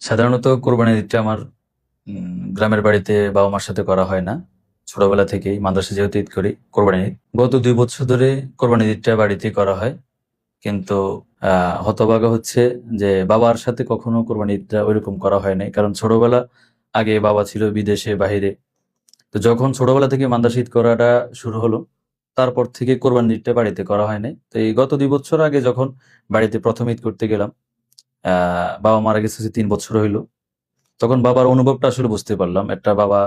সাধারণত কোরবানির ঈদটা আমার গ্রামের বাড়িতে বাবা মার সাথে করা হয় না। ছোটবেলা থেকেই মাদ্রাসায় যেহেতু ঈদ করি, কোরবানির ঈদ। গত ২ বছর ধরে কোরবানির ঈদটা বাড়িতেই করা হয়। কিন্তু হতভাগা হচ্ছে যে বাবার সাথে কখনো কোরবানির ঈদটা ঐরকম করা হয় নাই। কারণ ছোটবেলা আগে বাবা ছিল বিদেশে, বাহিরে। তো যখন ছোটবেলা থেকে মাদ্রাসা ঈদ করাটা শুরু হলো, তারপর থেকে কোরবানির ঈদটা বাড়িতে করা হয় নাই। তো এই গত ২ বছর আগে যখন বাড়িতে ১ম ঈদ করতে গেলাম, আ বাবা মারা গেছে যে ৩ বছর হইল। তখন বাবার অনুভবটা আসলে বুঝতে পারলাম। একটা বাবা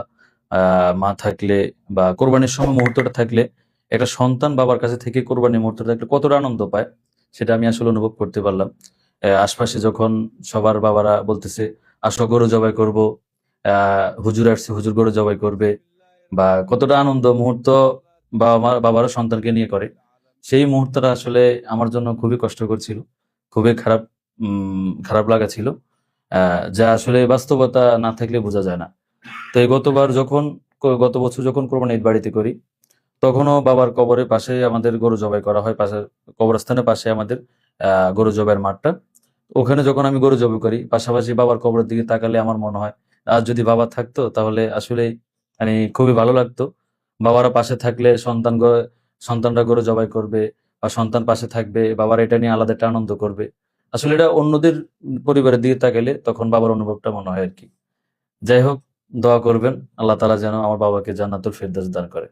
মা থাকলে বা কোরবানির সময় মুহূর্তটা থাকলে একটা সন্তান বাবার কাছে থেকে কোরবানির মুহূর্তটা থাকলে কতটা আনন্দ পায়, সেটা আমি আসলে অনুভব করতে পারলাম। আশপাশে যখন সবার বাবারা বলতেছে, "আসো গরু জবাই করব।" আ হুজুর আসছে, হুজুর গরু জবাই করবে। বা কতটা আনন্দ মুহূর্ত বাবারা সন্তানকে নিয়ে করে। সেই মুহূর্তটা আসলে আমার জন্য খুবই কষ্টকর ছিল। খুবই খারাপ লাগা ছিল। আ যা আসলে বাস্তবতা না থাকলে বোঝা যায় না। তো এই গত বছর যখন কোরবানির ঈদ বাড়িতে করি, তখনও বাবার কবরের পাশেই আমাদের গরু জবাই করা হয়। কবরস্থানের পাশে আমাদের আ গরু জবাইয়ের মাঠটা। ওখানে যখন আমি গরু জবাই করি, পাশাপাশি বাবার কবরের দিকে তাকালে আমার মনে হয়, আজ যদি বাবা থাকতো তাহলে আসলেই মানে খুবই ভালো লাগতো। বাবারা পাশে থাকলে সন্তানরা গরু জবাই করবে বা সন্তান পাশে থাকবে, বাবারা এটা নিয়ে আলাদা একটা আনন্দ করবে। আসলে এটা অন্যদের পরিবারের দিকে তাকাইলে তখন বাবার অনুভবটা মনে হয় আরকি। যাই হোক, দোয়া করবেন আল্লাহ তাআলা যেন আমার বাবাকে জান্নাতুল ফেরদৌস দান করে।